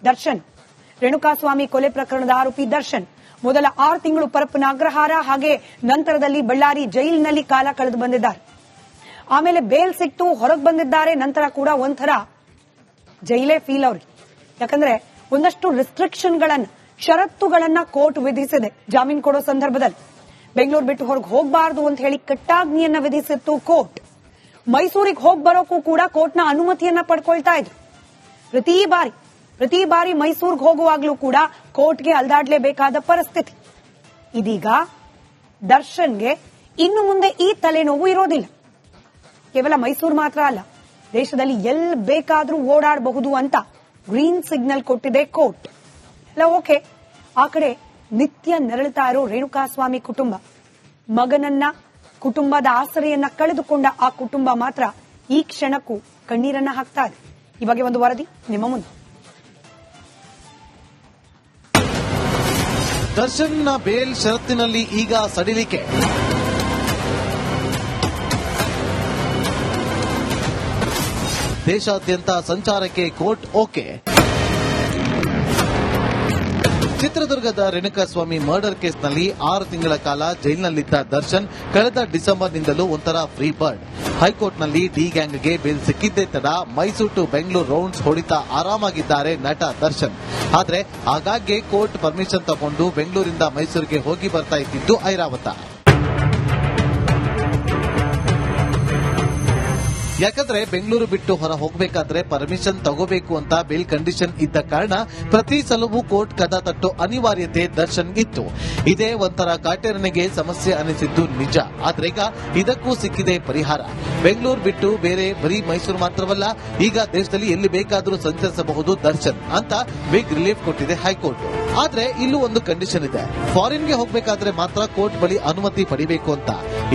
ದರ್ಶನ್. ರೇಣುಕಾಸ್ವಾಮಿ ಕೊಲೆ ಪ್ರಕರಣದ ಆರೋಪಿ ದರ್ಶನ್ ಮೊದಲ 6 ತಿಂಗಳು ಪರಪ್ಪನ ಅಗ್ರಹಾರ ಹಾಗೆ ನಂತರದಲ್ಲಿ ಬಳ್ಳಾರಿ ಜೈಲಿನಲ್ಲಿ ಕಾಲ ಕಳೆದು ಬಂದಿದ್ದಾರೆ. ಆಮೇಲೆ ಬೇಲ್ ಸಿಕ್ತು, ಹೊರಗೆ ಬಂದಿದ್ದಾರೆ. ನಂತರ ಕೂಡ ಒಂಥರ ಜೈಲೇ ಫೀಲ್ ಅವ್ರಿಗೆ. ಯಾಕಂದ್ರೆ ಒಂದಷ್ಟು ರಿಸ್ಟ್ರಿಕ್ಷನ್ಗಳನ್ನ, ಷರತ್ತುಗಳನ್ನ ಕೋರ್ಟ್ ವಿಧಿಸಿದೆ. ಜಾಮೀನು ಕೊಡೋ ಸಂದರ್ಭದಲ್ಲಿ ಬೆಂಗಳೂರು ಬಿಟ್ಟು ಹೊರಗೆ ಹೋಗಬಾರದು ಅಂತ ಹೇಳಿ ಕಟ್ಟಾಜ್ಞೆಯನ್ನ ವಿಧಿಸಿತ್ತು ಕೋರ್ಟ್. ಮೈಸೂರಿಗೆ ಹೋಗಿ ಬರೋಕ್ಕೂ ಕೂಡ ಕೋರ್ಟ್ನ ಅನುಮತಿಯನ್ನ ಪಡ್ಕೊಳ್ತಾ ಇದ್ರು. ಪ್ರತಿ ಬಾರಿ ಮೈಸೂರಿಗೆ ಹೋಗುವಾಗ್ಲೂ ಕೂಡ ಕೋರ್ಟ್ಗೆ ಅಲ್ದಾಡ್ಲೇಬೇಕಾದ ಪರಿಸ್ಥಿತಿ. ಇದೀಗ ದರ್ಶನ್ಗೆ ಇನ್ನು ಮುಂದೆ ಈ ತಲೆನೋವು ಇರೋದಿಲ್ಲ. ಕೇವಲ ಮೈಸೂರು ಮಾತ್ರ ಅಲ್ಲ, ದೇಶದಲ್ಲಿ ಎಲ್ಲಿ ಬೇಕಾದ್ರೂ ಓಡಾಡಬಹುದು ಅಂತ ಗ್ರೀನ್ ಸಿಗ್ನಲ್ ಕೊಟ್ಟಿದೆ ಕೋರ್ಟ್. ಎಲ್ಲ ಓಕೆ. ಆ ಕಡೆ ನಿತ್ಯ ನೆರಳುತ್ತಾ ಇರೋ ರೇಣುಕಾಸ್ವಾಮಿ ಕುಟುಂಬ, ಮಗನನ್ನ, ಕುಟುಂಬದ ಆಸರೆಯನ್ನ ಕಳೆದುಕೊಂಡ ಆ ಕುಟುಂಬ ಮಾತ್ರ ಈ ಕ್ಷಣಕ್ಕೂ ಕಣ್ಣೀರನ್ನ ಹಾಕ್ತಾ ಇದೆ. ಈ ಬಗ್ಗೆ ಒಂದು ವರದಿ ನಿಮ್ಮ ಮುಂದೆ. ದರ್ಶನ್ನ ಬೇಲ್ ಷರತ್ತಿನಲ್ಲಿ ಈಗ ಸಡಿಲಿಕೆ. ದೇಶಾದ್ಯಂತ ಸಂಚಾರಕ್ಕೆ ಕೋರ್ಟ್ ಓಕೆ. ಚಿತ್ರದುರ್ಗದ ರೇಣುಕಾಸ್ವಾಮಿ ಮರ್ಡರ್ ಕೇಸ್ನಲ್ಲಿ 6 ತಿಂಗಳ ಕಾಲ ಜೈಲಿನಲ್ಲಿದ್ದ ದರ್ಶನ್ ಕಳೆದ ಡಿಸೆಂಬರ್ನಿಂದಲೂ ಒಂಥರ ಫ್ರೀ ಬರ್ಡ್. ಹೈಕೋರ್ಟ್ನಲ್ಲಿ ಡಿ ಗ್ಯಾಂಗ್ಗೆ ಬೇಲ್ ಸಿಕ್ಕಿದ್ದೇ ತಡ ಮೈಸೂರು ಟು ಬೆಂಗಳೂರು ರೌಂಡ್ಸ್ ಹೊಡಿತಾ ಆರಾಮಾಗಿದ್ದಾರೆ ನಟ ದರ್ಶನ್. ಆದ್ರೆ ಆಗಾಗ್ಗೆ ಕೋರ್ಟ್ ಪರ್ಮಿಷನ್ ತಗೊಂಡು ಬೆಂಗಳೂರಿಂದ ಮೈಸೂರಿಗೆ ಹೋಗಿ ಬರ್ತಾ ಇದ್ದಿದ್ದು ಐರಾವತ. ಯಾಕಂದ್ರೆ ಬೆಂಗಳೂರು ಬಿಟ್ಟು ಹೊರ ಹೋಗಬೇಕಾದ್ರೆ ಪರ್ಮಿಷನ್ ತಗೋಬೇಕು ಅಂತ ಬೇಲ್ ಕಂಡೀಷನ್ ಇದ್ದ ಕಾರಣ ಪ್ರತಿ ಸಲವೂ ಕೋರ್ಟ್ ಕದ ತಟ್ಟೋ ಅನಿವಾರ್ಯತೆ ದರ್ಶನ್ ಇತ್ತು. ಇದೇ ಒಂಥರ ಕಾಟೇರನಿಗೆ ಸಮಸ್ಯೆ ಅನಿಸಿದ್ದು ನಿಜ. ಆದ್ರೀಗ ಇದಕ್ಕೂ ಸಿಕ್ಕಿದೆ ಪರಿಹಾರ. ಬೆಂಗಳೂರು ಬಿಟ್ಟು ಬರೀ ಮೈಸೂರು ಮಾತ್ರವಲ್ಲ, ಈಗ ದೇಶದಲ್ಲಿ ಎಲ್ಲಿ ಬೇಕಾದರೂ ಸಂಚರಿಸಬಹುದು ದರ್ಶನ್ ಅಂತ ಬಿಗ್ ರಿಲೀಫ್ ಕೊಟ್ಟಿದೆ ಹೈಕೋರ್ಟ್. ಆದ್ರೆ ಇಲ್ಲೂ ಒಂದು ಕಂಡೀಷನ್ ಇದೆ. ಫಾರಿನ್ಗೆ ಹೋಗಬೇಕಾದ್ರೆ ಮಾತ್ರ ಕೋರ್ಟ್ ಬಳಿ ಅನುಮತಿ ಪಡಿಬೇಕು ಅಂತ.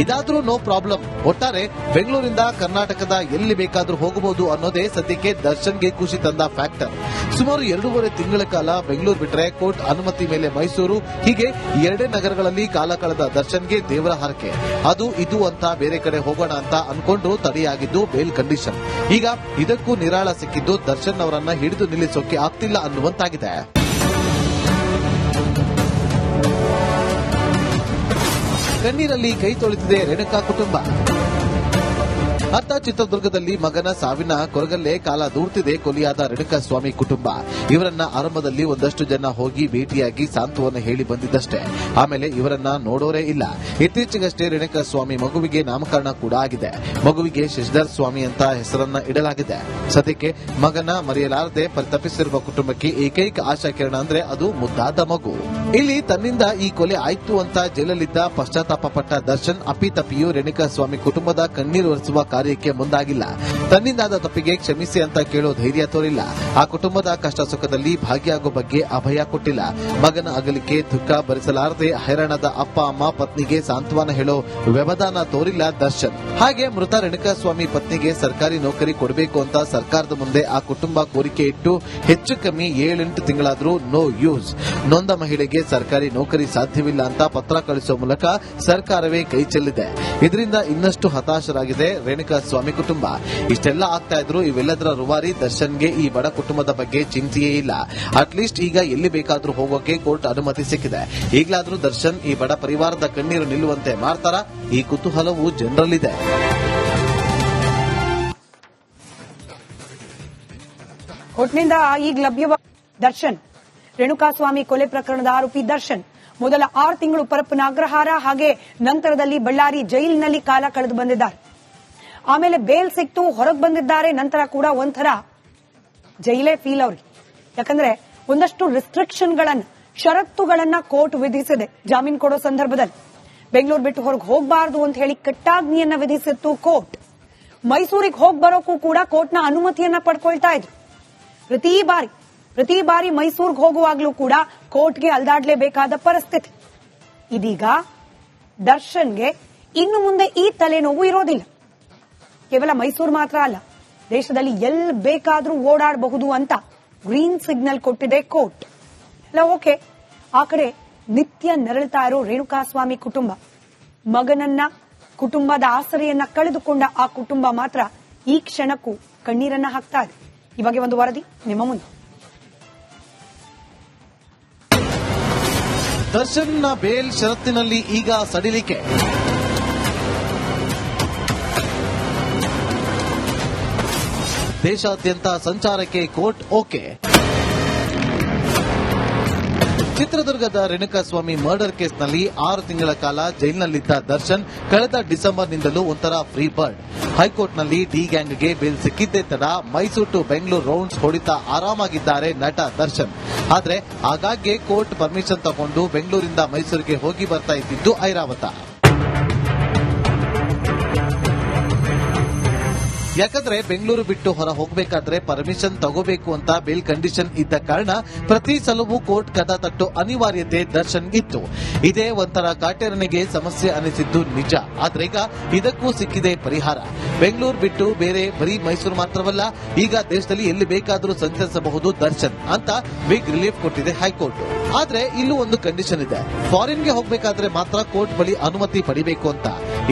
ಇದಾದ್ರೂ ನೋ ಪ್ರಾಬ್ಲಮ್. ಒಟ್ಟಾರೆ ಬೆಂಗಳೂರಿಂದ ಕರ್ನಾಟಕದ ಎಲ್ಲಿ ಬೇಕಾದ್ರೂ ಹೋಗಬಹುದು ಅನ್ನೋದೇ ಸದ್ಯಕ್ಕೆ ದರ್ಶನ್ಗೆ ಖುಷಿ ತಂದ ಫ್ಯಾಕ್ಟರ್. ಸುಮಾರು 2.5 ತಿಂಗಳ ಕಾಲ ಬೆಂಗಳೂರು ಬಿಟ್ಟರೆ ಕೋರ್ಟ್ ಅನುಮತಿ ಮೇಲೆ ಮೈಸೂರು, ಹೀಗೆ 2 ನಗರಗಳಲ್ಲಿ ಕಾಲ ಕಳೆದ ದರ್ಶನ್ಗೆ ದೇವರ ಹರಕೆ. ಅದು ಇದು ಅಂತ ಬೇರೆ ಕಡೆ ಹೋಗೋಣ ಅಂತ ಅನ್ಕೊಂಡು ತಡೆಯಾಗಿದ್ದು ಬೇಲ್ ಕಂಡೀಷನ್. ಈಗ ಇದಕ್ಕೂ ನಿರಾಳ ಸಿಕ್ಕಿದ್ದು ದರ್ಶನ್ ಅವರನ್ನ ಹಿಡಿದು ನಿಲ್ಲಿಸೋಕೆ ಆಗ್ತಿಲ್ಲ ಅನ್ನುವಂತಾಗಿದೆ. ಕಣ್ಣೀರಲ್ಲಿ ಕೈ ತೊಳೆದಿದೆ ರೇಣುಕಾ ಕುಟುಂಬ. ಅತ್ತ ಚಿತ್ರದುರ್ಗದಲ್ಲಿ ಮಗನ ಸಾವಿನ ಕೊರಗಲ್ಲೇ ಕಾಲ ದೂರ್ತಿದೆ ಕೊಲೆಯಾದ ರೇಣುಕಾಸ್ವಾಮಿ ಕುಟುಂಬ. ಇವರನ್ನ ಆರಂಭದಲ್ಲಿ ಒಂದಷ್ಟು ಜನ ಹೋಗಿ ಭೇಟಿಯಾಗಿ ಸಾಂತ್ವನ ಹೇಳಿ ಬಂದಿದ್ದಷ್ಟೇ. ಆಮೇಲೆ ಇವರನ್ನ ನೋಡೋರೇ ಇಲ್ಲ. ಇತ್ತೀಚೆಗಷ್ಟೇ ರೇಣುಕಾಸ್ವಾಮಿ ಮಗುವಿಗೆ ನಾಮಕರಣ ಕೂಡ ಆಗಿದೆ. ಮಗುವಿಗೆ ಶಶಿಧರ್ ಸ್ವಾಮಿ ಅಂತ ಹೆಸರನ್ನ ಇಡಲಾಗಿದೆ. ಸದ್ಯಕ್ಕೆ ಮಗನ ಮರೆಯಲಾರದೆ ಪರಿತಪಿಸಿರುವ ಕುಟುಂಬಕ್ಕೆ ಏಕೈಕ ಆಶಾ ಕಿರಣ ಅಂದ್ರೆ ಅದು ಮುದ್ದಾದ ಮಗು. ಇಲ್ಲಿ ತನ್ನಿಂದ ಈ ಕೊಲೆ ಆಯ್ತು ಅಂತ ಜೈಲಲ್ಲಿದ್ದ ಪಶ್ಚಾತ್ತಾಪ ಪಟ್ಟ ದರ್ಶನ್ ಅಪ್ಪಿತಪ್ಪಿಯೂ ರೇಣುಕಾಸ್ವಾಮಿ ಕುಟುಂಬದ ಕಣ್ಣೀರು ಒರೆಸುವ ಕಾರ್ಯಕ್ಕೆ ಮುಂದಾಗಿಲ್ಲ. ತನ್ನಿಂದಾದ ತಪ್ಪಿಗೆ ಕ್ಷಮಿಸಿ ಅಂತ ಕೇಳೋ ಧೈರ್ಯ ತೋರಿಲ್ಲ. ಆ ಕುಟುಂಬದ ಕಷ್ಟ ಸುಖದಲ್ಲಿ ಭಾಗಿಯಾಗೋ ಬಗ್ಗೆ ಅಭಯ ಕೊಟ್ಟಿಲ್ಲ. ಮಗನ ಅಗಲಿಕೆ ದುಃಖ ಭರಿಸಲಾರದೆ ಹೈರಾಣದ ಅಪ್ಪ ಅಮ್ಮ ಪತ್ನಿಗೆ ಸಾಂತ್ವನ ಹೇಳೋ ವ್ಯವಧಾನ ತೋರಿಲ್ಲ ದರ್ಶನ್. ಹಾಗೆ ಮೃತ ರೇಣುಕಾಸ್ವಾಮಿ ಪತ್ನಿಗೆ ಸರ್ಕಾರಿ ನೌಕರಿ ಕೊಡಬೇಕು ಅಂತ ಸರ್ಕಾರದ ಮುಂದೆ ಆ ಕುಟುಂಬ ಕೋರಿಕೆ ಇಟ್ಟು ಹೆಚ್ಚು ಕಮ್ಮಿ 7-8 ತಿಂಗಳಾದ್ರೂ ನೋ ಯೂಸ್. ನೊಂದ ಮಹಿಳೆಗೆ ಸರ್ಕಾರಿ ನೌಕರಿ ಸಾಧ್ಯವಿಲ್ಲ ಅಂತ ಪತ್ರ ಕಳಿಸುವ ಮೂಲಕ ಸರ್ಕಾರವೇ ಕೈ ಚೆಲ್ಲಿದೆ. ಇದರಿಂದ ಇನ್ನಷ್ಟು ಹತಾಶರಾಗಿದೆ ರೇಣುಕಾಸ್ವಾಮಿ ಕುಟುಂಬ. ಇಷ್ಟೆಲ್ಲ ಆಗ್ತಾ ಇದ್ರು ಇವೆಲ್ಲದರ ರೂವಾರಿ ದರ್ಶನ್ಗೆ ಈ ಬಡ ಕುಟುಂಬದ ಬಗ್ಗೆ ಚಿಂತೆಯೇ ಇಲ್ಲ. ಅಟ್ಲೀಸ್ಟ್ ಈಗ ಎಲ್ಲಿ ಬೇಕಾದ್ರೂ ಹೋಗೋಕೆ ಕೋರ್ಟ್ ಅನುಮತಿ ಸಿಕ್ಕಿದೆ. ಈಗಲಾದ್ರೂ ದರ್ಶನ್ ಈ ಬಡ ಪರಿವಾರದ ಕಣ್ಣೀರು ನಿಲ್ಲುವಂತೆ ಮಾಡ್ತಾರ? ಈ ಕುತೂಹಲವು ಜನರಲ್ಲಿದೆ. ಕೋರ್ಟ್ನಿಂದ ಈಗ ಲಭ್ಯವಾದ ದರ್ಶನ್, ರೇಣುಕಾಸ್ವಾಮಿ ಕೊಲೆ ಪ್ರಕರಣದ ಆರೋಪಿ ದರ್ಶನ್ ಮೊದಲ 6 ತಿಂಗಳು ಪರಪ್ಪನ ಅಗ್ರಹಾರ ಹಾಗೆ ನಂತರದಲ್ಲಿ ಬಳ್ಳಾರಿ ಜೈಲಿನಲ್ಲಿ ಕಾಲ ಕಳೆದು ಬಂದಿದ್ದಾರೆ. ಆಮೇಲೆ ಬೇಲ್ ಸಿಕ್ತು, ಹೊರಗೆ ಬಂದಿದ್ದಾರೆ. ನಂತರ ಕೂಡ ಒಂಥರ ಜೈಲೇ ಫೀಲ್ ಅವ್ರಿಗೆ. ಯಾಕಂದ್ರೆ ಒಂದಷ್ಟು ರಿಸ್ಟ್ರಿಕ್ಷನ್ಗಳನ್ನ, ಷರತ್ತುಗಳನ್ನ ಕೋರ್ಟ್ ವಿಧಿಸಿದೆ. ಜಾಮೀನು ಕೊಡೋ ಸಂದರ್ಭದಲ್ಲಿ ಬೆಂಗಳೂರು ಬಿಟ್ಟು ಹೊರಗೆ ಹೋಗಬಾರದು ಅಂತ ಹೇಳಿ ಕಟ್ಟಾಜ್ಞೆಯನ್ನ ವಿಧಿಸಿತ್ತು ಕೋರ್ಟ್. ಮೈಸೂರಿಗೆ ಹೋಗಿ ಬರೋಕ್ಕೂ ಕೂಡ ಕೋರ್ಟ್ನ ಅನುಮತಿಯನ್ನ ಪಡ್ಕೊಳ್ತಾ ಇದ್ರು. ಪ್ರತಿ ಬಾರಿ ಮೈಸೂರಿಗೆ ಹೋಗುವಾಗ್ಲೂ ಕೂಡ ಕೋರ್ಟ್ಗೆ ಅಲ್ದಾಡ್ಲೇಬೇಕಾದ ಪರಿಸ್ಥಿತಿ. ಇದೀಗ ದರ್ಶನ್ಗೆ ಇನ್ನು ಮುಂದೆ ಈ ತಲೆನೋವು ಇರೋದಿಲ್ಲ. ಕೇವಲ ಮೈಸೂರು ಮಾತ್ರ ಅಲ್ಲ, ದೇಶದಲ್ಲಿ ಎಲ್ಲಿ ಬೇಕಾದ್ರೂ ಓಡಾಡಬಹುದು ಅಂತ ಗ್ರೀನ್ ಸಿಗ್ನಲ್ ಕೊಟ್ಟಿದೆ ಕೋರ್ಟ್. ಎಲ್ಲ ಓಕೆ. ಆ ಕಡೆ ನಿತ್ಯ ನೆರಳುತ್ತಾ ಇರೋ ರೇಣುಕಾಸ್ವಾಮಿ ಕುಟುಂಬ, ಮಗನನ್ನ, ಕುಟುಂಬದ ಆಸರೆಯನ್ನ ಕಳೆದುಕೊಂಡ ಆ ಕುಟುಂಬ ಮಾತ್ರ ಈ ಕ್ಷಣಕ್ಕೂ ಕಣ್ಣೀರನ್ನ ಹಾಕ್ತಾ ಇದೆ. ಈ ಬಗ್ಗೆ ಒಂದು ವರದಿ ನಿಮ್ಮ ಮುಂದೆ. ದರ್ಶನ್ನ ಬೇಲ್ ಷರತ್ತಿನಲ್ಲಿ ಈಗ ಸಡಿಲಿಕೆ. ದೇಶಾದ್ಯಂತ ಸಂಚಾರಕ್ಕೆ ಕೋರ್ಟ್ ಓಕೆ. ಚಿತ್ರದುರ್ಗದ ರೇಣುಕಾಸ್ವಾಮಿ ಮರ್ಡರ್ ಕೇಸ್ನಲ್ಲಿ 6 ತಿಂಗಳ ಕಾಲ ಜೈಲಿನಲ್ಲಿದ್ದ ದರ್ಶನ್ ಕಳೆದ ಡಿಸೆಂಬರ್ನಿಂದಲೂ ಒಂಥರ ಫ್ರೀ ಬರ್ಡ್. ಹೈಕೋರ್ಟ್ನಲ್ಲಿ ಡಿ ಗ್ಯಾಂಗ್ಗೆ ಬೇಲ್ ಸಿಕ್ಕಿದ್ದೇ ತಡ ಮೈಸೂರು ಟು ಬೆಂಗಳೂರು ರೌಂಡ್ಸ್ ಹೊಡಿತಾ ಆರಾಮಾಗಿದ್ದಾರೆ ನಟ ದರ್ಶನ್. ಆದ್ರೆ ಆಗಾಗ್ಗೆ ಕೋರ್ಟ್ ಪರ್ಮಿಷನ್ ತಗೊಂಡು ಬೆಂಗಳೂರಿಂದ ಮೈಸೂರಿಗೆ ಹೋಗಿ ಬರ್ತಾ ಇದ್ದಿದ್ದು ಐರಾವತ. ಯಾಕಂದ್ರೆ ಬೆಂಗಳೂರು ಬಿಟ್ಟು ಹೊರ ಹೋಗಬೇಕಾದ್ರೆ ಪರ್ಮಿಷನ್ ತಗೋಬೇಕು ಅಂತ ಬೇಲ್ ಕಂಡೀಷನ್ ಇದ್ದ ಕಾರಣ ಪ್ರತಿ ಸಲವೂ ಕೋರ್ಟ್ ಕದ ತಟ್ಟೋ ಅನಿವಾರ್ಯತೆ ದರ್ಶನ್ ಇತ್ತು. ಇದೇ ಒಂಥರ ಕಾಟೇರನಿಗೆ ಸಮಸ್ಯೆ ಅನಿಸಿದ್ದು ನಿಜ. ಆದ್ರೆ ಈಗ ಇದಕ್ಕೂ ಸಿಕ್ಕಿದೆ ಪರಿಹಾರ. ಬೆಂಗಳೂರು ಬಿಟ್ಟು ಬೇರೆ ಬರೀ ಮೈಸೂರು ಮಾತ್ರವಲ್ಲ, ಈಗ ದೇಶದಲ್ಲಿ ಎಲ್ಲಿ ಬೇಕಾದರೂ ಸಂಚರಿಸಬಹುದು ದರ್ಶನ್ ಅಂತ ಬಿಗ್ ರಿಲೀಫ್ ಕೊಟ್ಟಿದೆ ಹೈಕೋರ್ಟ್. ಆದ್ರೆ ಇಲ್ಲೂ ಒಂದು ಕಂಡೀಷನ್ ಇದೆ. ಫಾರಿನ್ಗೆ ಹೋಗಬೇಕಾದ್ರೆ ಮಾತ್ರ ಕೋರ್ಟ್ ಬಳಿ ಅನುಮತಿ ಪಡಿಬೇಕು ಅಂತ.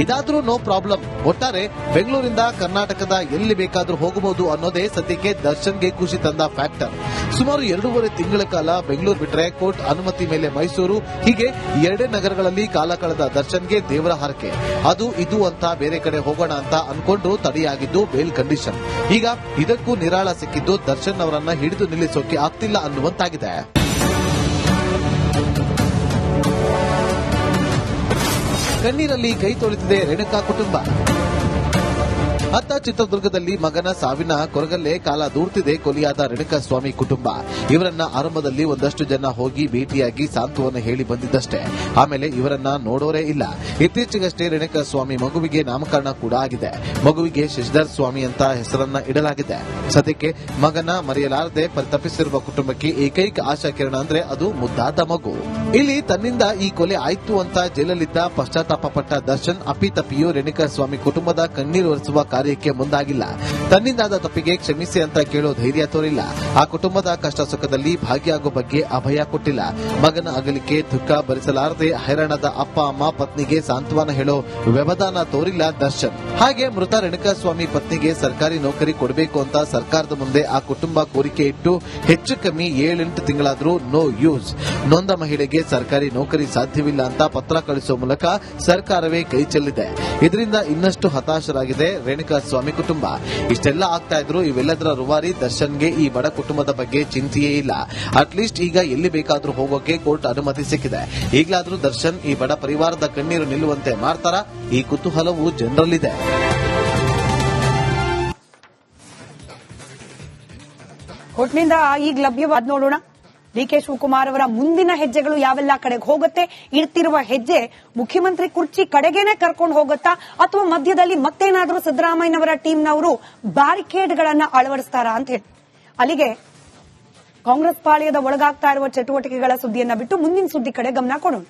ಇದಾದ್ರೂ ನೋ ಪ್ರಾಬ್ಲಮ್. ಒಟ್ಟಾರೆ ಬೆಂಗಳೂರಿಂದ ಕರ್ನಾಟಕದ ಎಲ್ಲಿ ಬೇಕಾದ್ರೂ ಹೋಗಬಹುದು ಅನ್ನೋದೇ ಸದ್ಯಕ್ಕೆ ದರ್ಶನ್ಗೆ ಖುಷಿ ತಂದ ಫ್ಯಾಕ್ಟರ್. ಸುಮಾರು 2.5 ತಿಂಗಳ ಕಾಲ ಬೆಂಗಳೂರು ಬಿಟ್ಟರೆ ಕೋರ್ಟ್ ಅನುಮತಿ ಮೇಲೆ ಮೈಸೂರು, ಹೀಗೆ 2 ನಗರಗಳಲ್ಲಿ ಕಾಲ ಕಳೆದ ದರ್ಶನ್ಗೆ ದೇವರ ಹರಕೆ. ಅದು ಇದು ಅಂತ ಬೇರೆ ಕಡೆ ಹೋಗೋಣ ಅಂತ ಅನ್ಕೊಂಡು ತಡೆಯಾಗಿದ್ದು ಬೇಲ್ ಕಂಡೀಷನ್. ಈಗ ಇದಕ್ಕೂ ನಿರಾಳ ಸಿಕ್ಕಿದ್ದು ದರ್ಶನ್ ಅವರನ್ನ ಹಿಡಿದು ನಿಲ್ಲಿಸೋಕೆ ಆಗ್ತಿಲ್ಲ ಅನ್ನುವಂತಾಗಿದೆ. ಕಣ್ಣೀರಲ್ಲಿ ಕೈ ತೊಳೆದಿದೆ ರೇಣುಕಾ ಕುಟುಂಬ. ಅತ್ತ ಚಿತ್ರದುರ್ಗದಲ್ಲಿ ಮಗನ ಸಾವಿನ ಕೊರಗಲ್ಲೇ ಕಾಲ ದೂರ್ತಿದೆ ಕೊಲಿಯಾದ ರೇಣುಕಾಸ್ವಾಮಿ ಕುಟುಂಬ. ಇವರನ್ನ ಆರಂಭದಲ್ಲಿ ಒಂದಷ್ಟು ಜನ ಹೋಗಿ ಭೇಟಿಯಾಗಿ ಸಾಂತ್ವನ ಹೇಳಿ ಬಂದಿದ್ದಷ್ಟೇ. ಆಮೇಲೆ ಇವರನ್ನ ನೋಡೋರೇ ಇಲ್ಲ. ಇತ್ತೀಚೆಗಷ್ಟೇ ರೇಣುಕಾಸ್ವಾಮಿ ಮಗುವಿಗೆ ನಾಮಕರಣ ಕೂಡ ಆಗಿದೆ. ಮಗುವಿಗೆ ಶಶಿಧರ್ ಸ್ವಾಮಿ ಅಂತ ಹೆಸರನ್ನ ಇಡಲಾಗಿದೆ. ಸದ್ಯಕ್ಕೆ ಮಗನ ಮರೆಯಲಾರದೆ ಪರಿತಪಿಸಿರುವ ಕುಟುಂಬಕ್ಕೆ ಏಕೈಕ ಆಶಾ ಕಿರಣ ಅಂದ್ರೆ ಅದು ಮುದ್ದಾದ ಮಗು. ಇಲ್ಲಿ ತನ್ನಿಂದ ಈ ಕೊಲೆ ಆಯ್ತು ಅಂತ ಜೈಲಲ್ಲಿದ್ದ ಪಶ್ಚಾತ್ತಾಪ ಪಟ್ಟ ದರ್ಶನ್ ಅಪ್ಪಿತಪ್ಪಿಯೂ ರೇಣುಕಾಸ್ವಾಮಿ ಕುಟುಂಬದ ಕಣ್ಣೀರು ಒರೆಸುವ ಕಾರ್ಯಕ್ಕೆ ಮುಂದಾಗಿಲ್ಲ. ತನ್ನಿಂದಾದ ತಪ್ಪಿಗೆ ಕ್ಷಮಿಸಿ ಅಂತ ಕೇಳೋ ಧೈರ್ಯ ತೋರಿಲ್ಲ. ಆ ಕುಟುಂಬದ ಕಷ್ಟ ಸುಖದಲ್ಲಿ ಭಾಗಿಯಾಗೋ ಬಗ್ಗೆ ಅಭಯ ಕೊಟ್ಟಿಲ್ಲ. ಮಗನ ಅಗಲಿಕೆ ದುಃಖ ಭರಿಸಲಾರದೆ ಹೈರಾಣದ ಅಪ್ಪ ಅಮ್ಮ ಪತ್ನಿಗೆ ಸಾಂತ್ವನ ಹೇಳೋ ವ್ಯವಧಾನ ತೋರಿಲ್ಲ ದರ್ಶನ್. ಹಾಗೆ ಮೃತ ರೇಣುಕಾಸ್ವಾಮಿ ಪತ್ನಿಗೆ ಸರ್ಕಾರಿ ನೌಕರಿ ಕೊಡಬೇಕು ಅಂತ ಸರ್ಕಾರದ ಮುಂದೆ ಆ ಕುಟುಂಬ ಕೋರಿಕೆ ಇಟ್ಟು ಹೆಚ್ಚು ಕಮ್ಮಿ 7-8 ತಿಂಗಳಾದ್ರೂ ನೋ ಯೂಸ್. ನೊಂದ ಮಹಿಳೆಗೆ ಸರ್ಕಾರಿ ನೌಕರಿ ಸಾಧ್ಯವಿಲ್ಲ ಅಂತ ಪತ್ರ ಕಳಿಸುವ ಮೂಲಕ ಸರ್ಕಾರವೇ ಕೈ ಚೆಲ್ಲಿದೆ. ಇದರಿಂದ ಇನ್ನಷ್ಟು ಹತಾಶರಾಗಿದೆ ರೇಣುಕಾಸ್ವಾಮಿ ಕುಟುಂಬ. ಇಷ್ಟೆಲ್ಲ ಆಗ್ತಾ ಇದ್ರು ಇವೆಲ್ಲದರ ರೂವಾರಿ ದರ್ಶನ್ಗೆ ಈ ಬಡ ಕುಟುಂಬದ ಬಗ್ಗೆ ಚಿಂತೆಯೇ ಇಲ್ಲ. ಅಟ್ಲೀಸ್ಟ್ ಈಗ ಎಲ್ಲಿ ಬೇಕಾದ್ರೂ ಹೋಗೋಕೆ ಕೋರ್ಟ್ ಅನುಮತಿ ಸಿಕ್ಕಿದೆ. ಈಗಲಾದ್ರೂ ದರ್ಶನ್ ಈ ಬಡ ಪರಿವಾರದ ಕಣ್ಣೀರು ನಿಲ್ಲುವಂತೆ ಮಾಡ್ತಾರಾ? ಈ ಕುತೂಹಲವು ಜನರಲ್ಲಿದೆ. ಕೋರ್ಟ್ನಿಂದ ಈಗ ಲಭ್ಯವಾದ ನೋಡೋಣ. ಡಿಕೆ ಶಿವಕುಮಾರ್ ಅವರ ಮುಂದಿನ ಹೆಜ್ಜೆಗಳು ಯಾವೆಲ್ಲ ಕಡೆಗೆ ಹೋಗುತ್ತೆ? ಇಡ್ತಿರುವ ಹೆಜ್ಜೆ ಮುಖ್ಯಮಂತ್ರಿ ಕುರ್ಚಿ ಕಡೆಗೇನೆ ಕರ್ಕೊಂಡು ಹೋಗುತ್ತಾ ಅಥವಾ ಮಧ್ಯದಲ್ಲಿ ಮತ್ತೇನಾದ್ರೂ ಸಿದ್ದರಾಮಯ್ಯನವರ ಟೀಮ್ನವರು ಬ್ಯಾರಿಕೇಡ್ಗಳನ್ನ ಅಳವಡಿಸ್ತಾರಾ ಅಂತ ಹೇಳಿ. ಅಲ್ಲಿಗೆ ಕಾಂಗ್ರೆಸ್ ಪಾಳ್ಯದ ಒಳಗಾಗ್ತಾ ಇರುವ ಚಟುವಟಿಕೆಗಳ ಸುದ್ದಿಯನ್ನ ಬಿಟ್ಟು ಮುಂದಿನ ಸುದ್ದಿ ಕಡೆ ಗಮನ ಕೊಡೋಣ.